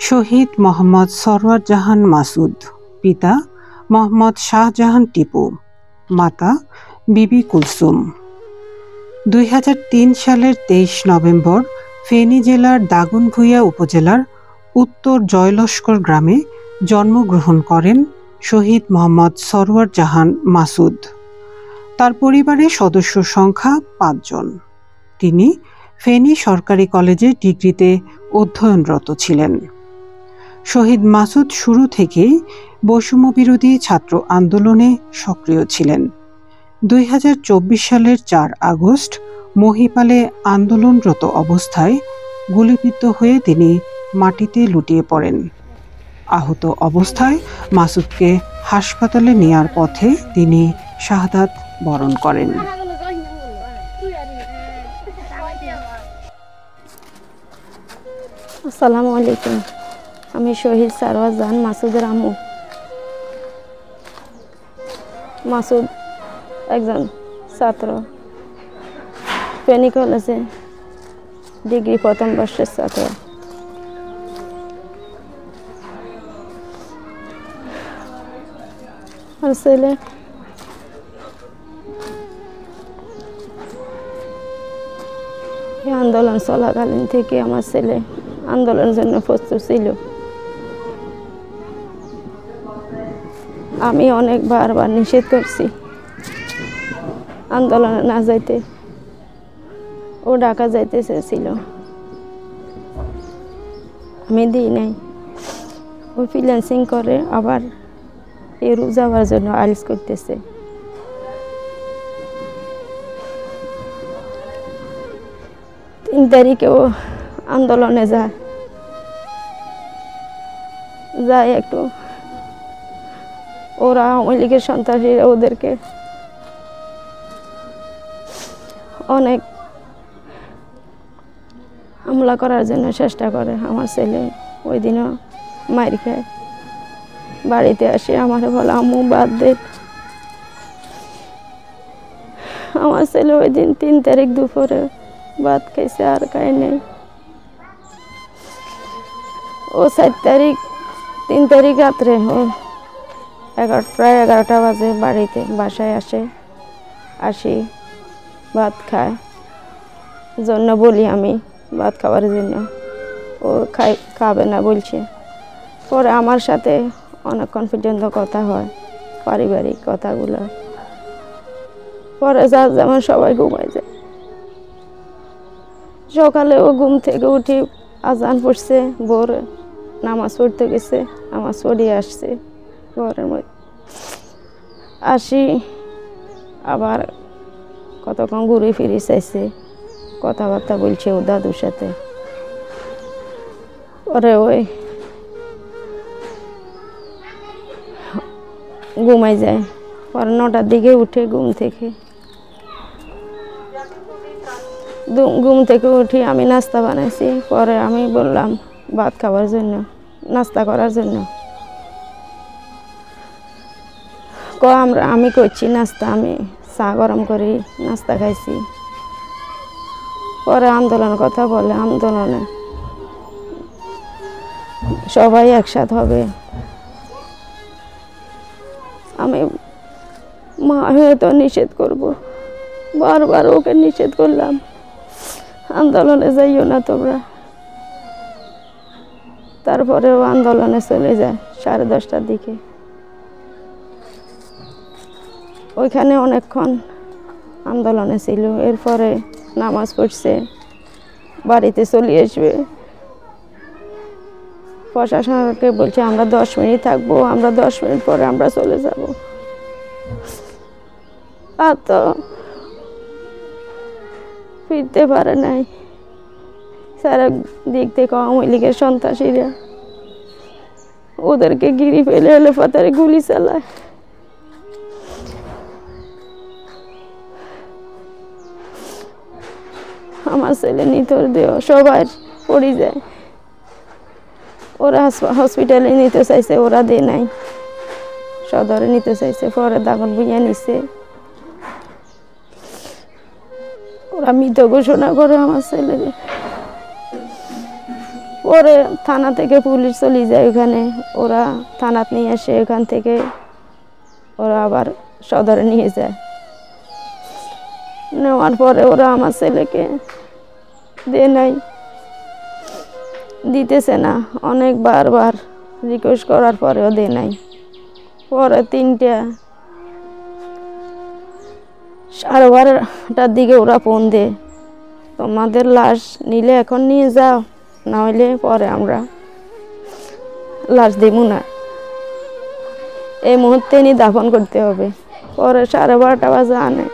শহীদ মোহাম্মদ সরওয়ার জাহান মাসুদ, পিতা মোহাম্মদ শাহজাহান টিপু, মাতা বিবি কুলসুম। 2003 সালের 23 নভেম্বর ফেনী জেলার দাগনভূঞা উপজেলার উত্তর জয়লস্কর গ্রামে জন্মগ্রহণ করেন শহীদ মোহাম্মদ সরওয়ার জাহান মাসুদ। তার পরিবারের সদস্য সংখ্যা 5 জন। তিনি ফেনী সরকারি কলেজে ডিগ্রিতে অধ্যয়নরত ছিলেন। শহীদ মাসুদ শুরু থেকেই বৈষম্যবিরোধী ছাত্র আন্দোলনে সক্রিয় ছিলেন। 2024 সালের 4 আগস্ট মহিপালে আন্দোলনরত অবস্থায় গুলিবিদ্ধ হয়ে তিনি মাটিতে লুটিয়ে পড়েন। আহত অবস্থায় মাসুদকে হাসপাতালে নেয়ার পথে তিনি শাহাদাত বরণ করেন। আসসালামু আলাইকুম। আমি শহীদ সরওয়ার জাহান মাসুদের আম্মু। মাসুদ একজন ছাত্র, ফেনী কলেজে ডিগ্রি প্রথম বর্ষের ছাত্র। আর ছেলে আন্দোলন চলাকালীন থেকে আমার ছেলে আন্দোলনের জন্য প্রস্তুত ছিল। আমি অনেক বারবার নিষেধ করছি আন্দোলনে না যাইতে। ও ঢাকা যাইতে চেয়েছিল, আমি দিই নাই। ও ফ্রিল্যান্সিং করে, আবার ইউরোপ যাওয়ার জন্য আইএলটিএস করতেছে। তিন তারিখে ও আন্দোলনে যায় একটু, ওরা আওয়ামী লীগের সন্ত্রাসীরা ওদেরকে অনেক হামলা করার জন্য চেষ্টা করে। আমার ছেলে ওই দিনও মার খায়। বাড়িতে আসে আমার বলে, আম্মু বাদ দে। আমার ছেলে ওই দিন 3 তারিখ দুপুরে ভাত খাইছে, আর খাই নেই। ও 4 তারিখ 3 তারিখ রাত্রে প্রায় 11টা বাজে বাসায় আসি ভাত খায় জন্য বলি আমি ভাত খাওয়ার জন্য। ও খাবে না বলছে। পরে আমার সাথে অনেকক্ষণ পর্যন্ত কথা হয়, পারিবারিক কথাগুলো। পরে যার যেমন সবাই ঘুমায় যায়। সকালে ও ঘুম থেকে উঠি, আজান পড়ছে, ভোর নামাজ পড়তে গেছে, নামাজ পড়িয়ে আসছে ঘরের মধ্যে। আসি আবার কতক্ষণ ঘুরে ফিরে চাইছে, কথাবার্তা বলছে ও দাদুর সাথে। পরে ওই ঘুমাই যায়। পরে 9টার দিকে উঠে ঘুম থেকে উঠি আমি নাস্তা বানাইছি। পরে আমি বললাম ভাত খাওয়ার জন্য, নাস্তা করার জন্য। আমি করছি নাস্তা, আমি চা গরম করি, নাস্তা খাইছি। পরে আন্দোলনের কথা বলে, আন্দোলনে সবাই একসাথে হবে। আমি মা হয়ে তো নিষেধ করব, বারবার ওকে নিষেধ করলাম, আন্দোলনে যাইও না তোমরা। তারপরে ও আন্দোলনে চলে যায় 10:30টার দিকে। ওইখানে অনেকক্ষণ আন্দোলনে ছিল। এরপরে নামাজ পড়ছে, বাড়িতে চলে আসবে। প্রশাসনকে বলছে আমরা 10 মিনিট থাকবো, আমরা 10 মিনিট পরে আমরা চলে যাব। আর তো ফিরতে পারে নাই। সারা দিক থেকে আওয়ামী লীগের সন্ত্রাসীরা ওদেরকে গিরি ফেলে হেলিকপ্টারে গুলি চালায়। আমার ছেলে নিথর দেহ সবার পড়ে যায়। ওরা হসপিটালে নিতে চাইছে, ওরা দেয় নাই। সদরে নিতে চাইছে, পরে দাগনভূঞা নিছে। ওরা মৃত ঘোষণা করে আমার ছেলের। পরে থানা থেকে পুলিশ চলে যায়, ওখানে ওরা থানাত নিয়ে আসে, ওখান থেকে ওরা আবার সদরে নিয়ে যায়। নেওয়ার পরে ওরা আমার ছেলেকে দেয় নাই, দিতেছে না, অনেক বারবার রিকোয়েস্ট করার পরেও দেয় নাই। পরে 3টা 12:30টার দিকে ওরা ফোন দেয়, তোমাদের লাশ নিলে এখন নিয়ে যাও, না হলে পরে আমরা লাশ দেব না, এই মুহূর্তে নিয়ে দাফন করতে হবে। পরে 12:30 বাজে আনে,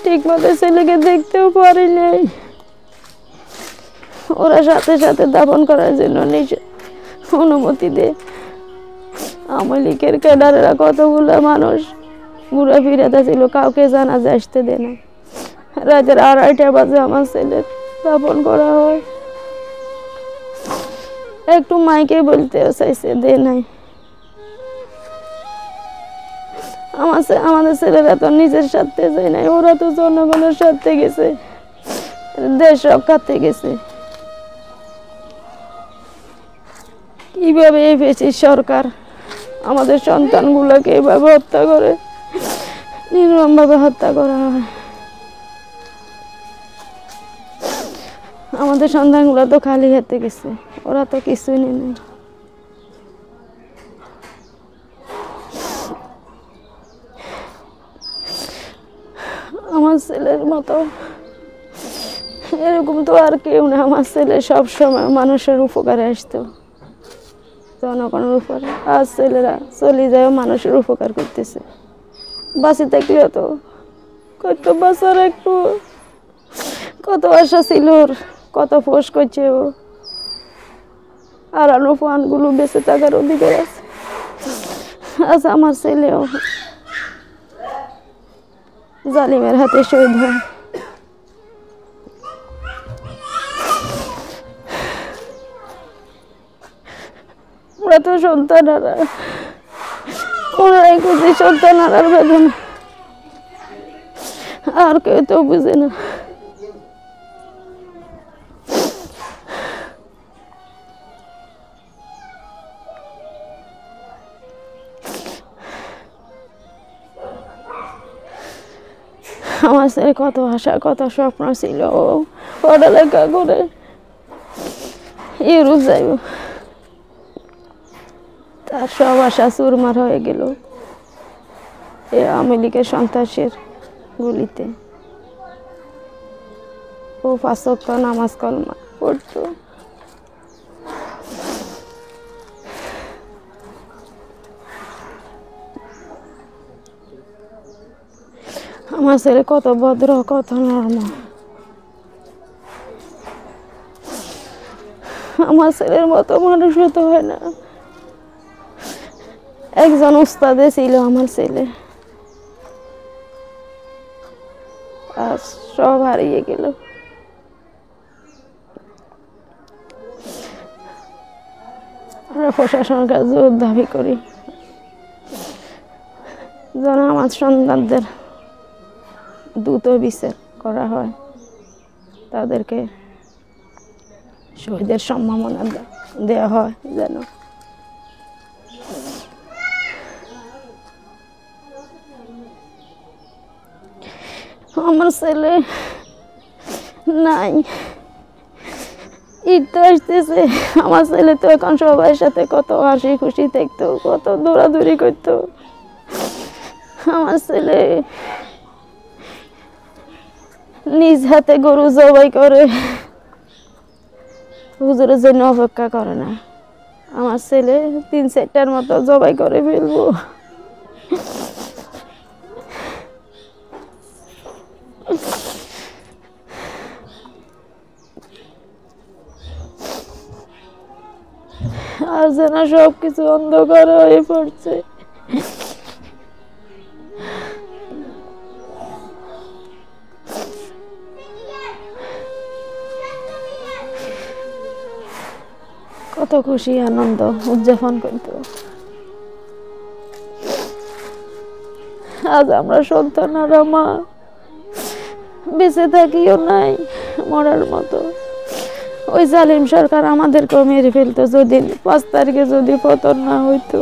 ঠিক মতো ছেলেকে দেখতেও পারি নাই। ওরা সাথে সাথে দাফন করার জন্য অনুমতি দেয়। আওয়ামী লীগের ক্যাডারেরা কতগুলো মানুষ ঘুরে ফিরাতে ছিল, কাউকে জানাজা আসতে দেয় না। রাতের 2:30 বাজে আমার ছেলের দাফন করা হয়। একটু মাইকে বলতেও চাইছে, দেয় নাই। আমাদের ছেলেরা তো নিজের স্বার্থে যায় নাই, ওরা তো জনগণের স্বার্থে গেছে, দেশ রক্ষার্থে গেছে। কিভাবে এই ফ্যাসিস্ট সরকার আমাদের সন্তানগুলোকে এভাবে হত্যা করে, নির্মমভাবে হত্যা করা হয়। আমাদের সন্তানগুলো তো খালি হাতে গেছে, ওরা তো কিছুই নেই। আমার ছেলের মতো এরকম তো আর কেউ না। আমার ছেলে সবসময় মানুষের উপকারে আসতো, জনগণের উপরে। আজ ছেলেরা চলে যায়, মানুষের উপকার করতেছে। বাঁচে থাকলেও তো কত বছর একটু কত আশা ছিল, কত ফোর্স করছে ও, আর অনুপানগুলো বেঁচে থাকার অধিকার আছে। আজ আমার ছেলেও জালিমের হাতে শহীদ হয়। ওরা তো সন্তানারা, ওরাই বুঝি সন্তানারার বেদনা, আর কেউ তো বুঝে না। আমার ছেলে কত আশা, কত স্বপ্ন ছিল, ও পড়ালেখা করে ইউরোপ যাইব, তার সব আশা চুরমার হয়ে গেল এই আওয়ামী লীগের সন্ত্রাসের গুলিতে। ও 5 ওয়াক্ত নামাজ কলমা পড়তো। আমার ছেলে কত ভদ্র, কত নরম। আমার ছেলের মতো মানুষ হতে হয় না। একজন উস্তাদে ছিল আমার ছেলে, আর সব হারিয়ে গেল। আমরা প্রশাসনের কাছে জোর দাবি করি যেন আমার সন্তানদের দ্রুত বিচার করা হয়, তাদেরকে শহীদের সম্মাননা দেওয়া হয় যেন। আমার ছেলে নাই, ঈদ তো আসতেছে। আমার ছেলে তো এখন সবার সাথে কত হাসি খুশি থাকতো, কত দৌড়াদৌড়ি করতো। আমার ছেলে নিজ হাতে গরু জবাই করে, হুজুরের জন্য অপেক্ষা করে না। আমার ছেলে 3-4টার মতো জবাই করে ফেলবো। আর যেন সবকিছু অন্ধকার হয়ে পড়ছে। কত খুশি আনন্দ উদযাপন করত। আজ আমরা সন্তানারা মা বেঁচে থাকিও নাই, মরার মতো। ওই জালিম সরকার আমাদেরকেও মেরে ফেলতো যদি 5 তারিখে যদি পতন না হইতো,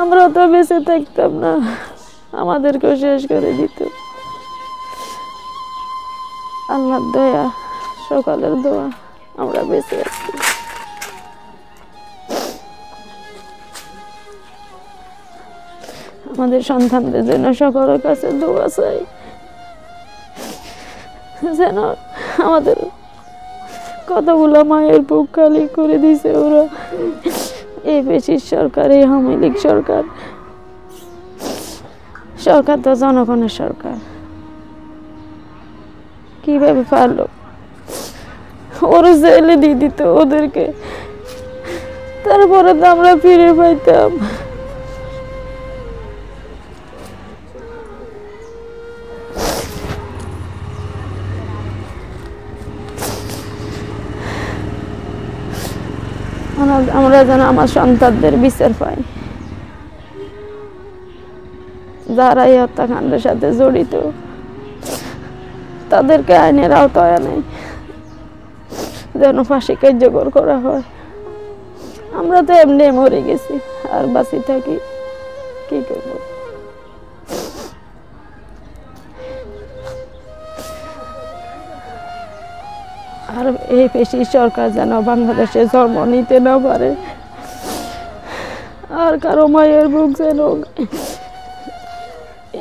আমরা তো বেঁচে থাকতাম না, আমাদেরকেও শেষ করে দিত। আল্লাহর দয়া, সকালের দোয়া, আমরা বেঁচে আছি। আমাদের সন্তানদের জন্য সকলের কাছে দোয়া চাই, যেন আমাদের কতগুলো মায়ের বুক খালি করে দিছে ওরা, এই ফ্যাসিস্ট সরকার, এই আওয়ামী লীগ সরকার। সরকার তো জনগণের সরকার, কিভাবে পারলো ওরা জেলে দিয়ে দিত ওদেরকে, তারপরে তো আমরা ফিরে পাইতাম। আমরা যেন আমার সন্তানদের বিচার পাই, যারা এই হত্যাকাণ্ডের সাথে জড়িত তাদেরকে আইনের আওতায় আনে, যেন ফাঁসি কার্যকর করা হয়। আমরা তো এমনি মরে গেছি, আর বাঁচি থাকি কি করবো। আর এই ফ্যাসিস্ট সরকার যেন বাংলাদেশে জন্ম নিতে না পারে, আর কারো মায়ের বুক যেন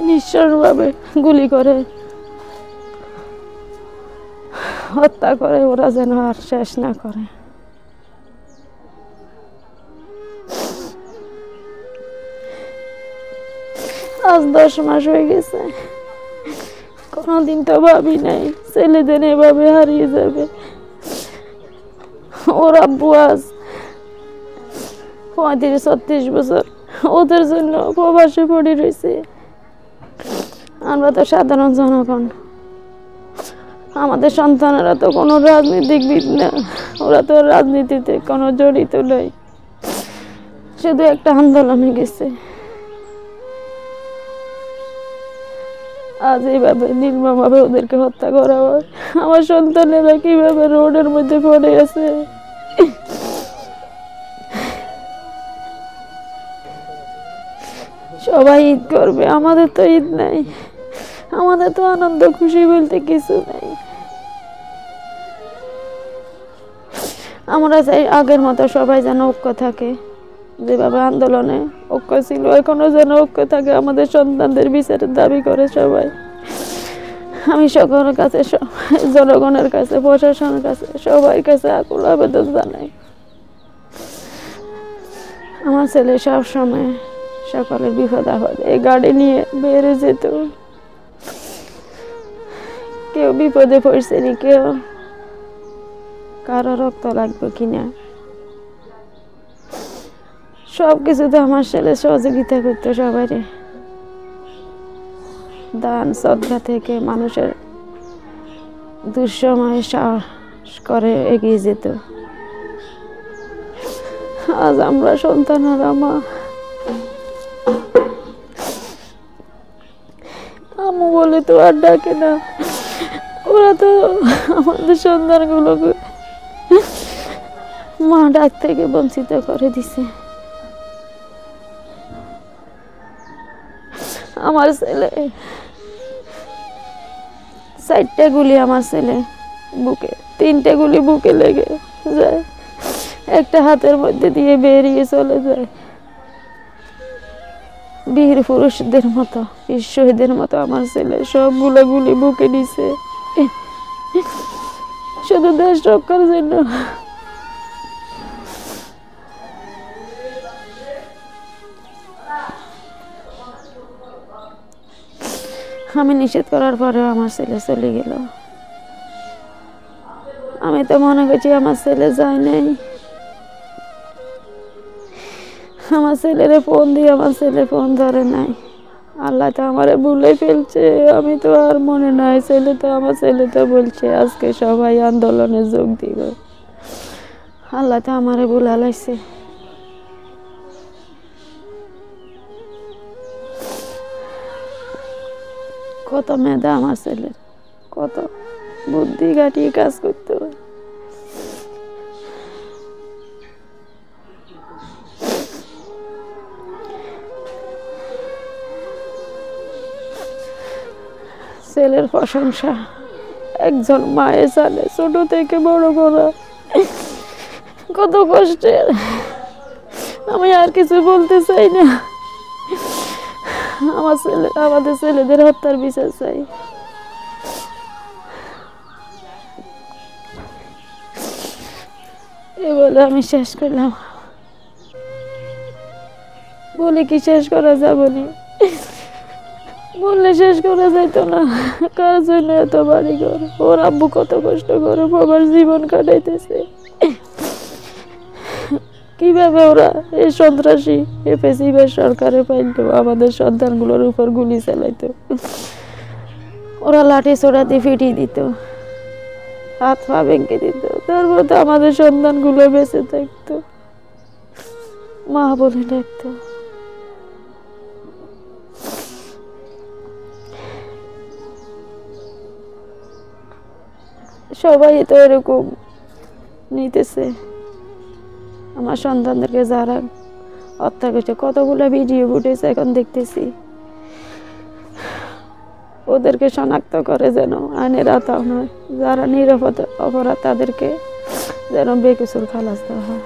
নিঃস্বভাবে গুলি করে হত্যা করে ওরা যেন আর শেষ না করে। আজ 10 মাস হয়ে গেছে, কোনদিন তো ভাবি নাই ছেলেদের এভাবে হারিয়ে যাবে। ওর আব্বু আজ 35-36 বছর ওদের জন্য প্রবাসে পড়ে রয়েছে। আমরা তো সাধারণ জনগণ, আমাদের সন্তানেরা তো কোনো রাজনীতিবিদ না, ওরা তো রাজনীতিতে কোনো জড়িত নাই, শুধু একটা আন্দোলনে গেছে। আজ এইভাবে নির্মমভাবে ওদেরকে হত্যা করা হয়। আমার সন্তানেরা কিভাবে রোডের মধ্যে পড়ে আছে। সবাই ঈদ করবে, আমাদের তো ঈদ নাই, আমাদের তো আনন্দ খুশি বলতে কিছু নাই। আমরা চাই আগের মতো সবাই যেন ঐক্য থাকে, যেভাবে আন্দোলনে ঐক্য ছিল এখনো যেন ঐক্য থাকে। আমাদের সন্তানদের বিচারের দাবি করে সবাই। আমি সকলের কাছে, জনগণের কাছে, প্রশাসনের কাছে, সবার কাছে আকুল আবেদন জানাই। আমার ছেলে সবসময় সকালের বিপদ আপদে এই গাড়ি নিয়ে বেরিয়ে যেত, কেউ বিপদে পড়ছে নি, কেউ কারো রক্ত লাগবে কিনা, সবকিছুতে আমার ছেলে সহযোগিতা করতো সবাই। দান সদকা থেকে মানুষের দুঃসময়ে সাহস করে এগিয়ে যেত। আজ আমরা সন্তানেরা মা, আম্মু বলে তো আর ডাকে না, ওরা তো আমাদের সন্তানগুলোকে মা ডাক থেকে বঞ্চিত করে দিছে। আমার ছেলে 4টে গুলি আমার ছেলে বুকে, 3টে গুলি বুকে লেগে যায়, একটা হাতের মধ্যে দিয়ে বেরিয়ে চলে যায়। বীর পুরুষদের মতো, বীর শহীদের মতো আমার ছেলে সবগুলো গুলি বুকে নিছে শুধু দেশ রক্ষার জন্য। আমি নিষেধ করার পরেও আমার ছেলে চলে গেল। আমি তো মনে করছি আমার ছেলে যায় নাই। আমার ছেলেরে ফোন দিয়ে আমার ছেলে ফোন ধরে নাই। আল্লাহ তো আমারে ভুলে ফেলছে, আমি তো আর মনে নাই। আমার ছেলে তো বলছে আজকে সবাই আন্দোলনে যোগ দিব। আল্লাহ তো আমারে ভুলা লাইছে। কত মেধা আমার ছেলের, কত বুদ্ধি কাটিয়ে কাজ করতে হয়। ছেলের প্রশংসা একজন মায়ের জানে ছোট থেকে বড় করা কত কষ্টের। আমি আর কিছু বলতে চাই না। আমাদের ছেলেদের হত্যার বিচার চাই। এ বলে আমি শেষ করলাম। বলে কি শেষ করা যাবনি? বললে শেষ করা যাইতো না। কার জন্য এত বাড়ি ঘর? ওর আব্বু কত কষ্ট করে বাবার জীবন কাটাইতেছে। কিভাবে ওরা এই সন্ত্রাসী ফেসিবাদ সরকারে পাইতো আমাদের সন্তানগুলোর উপর গুলি চালাইতো। ওরা লাঠি ছোড়া দিয়ে ফিটিয়ে দিত, হাত পা ভেঙে দিত, তারপর তো আমাদের সন্তানগুলো বেঁচে থাকতো, মা বলে ডাকতো। সবাই তো এরকম নিতেছে। আমার সন্তানদেরকে যারা হত্যা করছে, কতগুলো ভিডিও ফুটেজ এখন দেখতেছি। ওদেরকে শনাক্ত করে যেন আইনের আওতায় নয়, যারা নিরপরাধ অপরাধ তাদেরকে যেন বেকসুর খালাস দেওয়া হয়।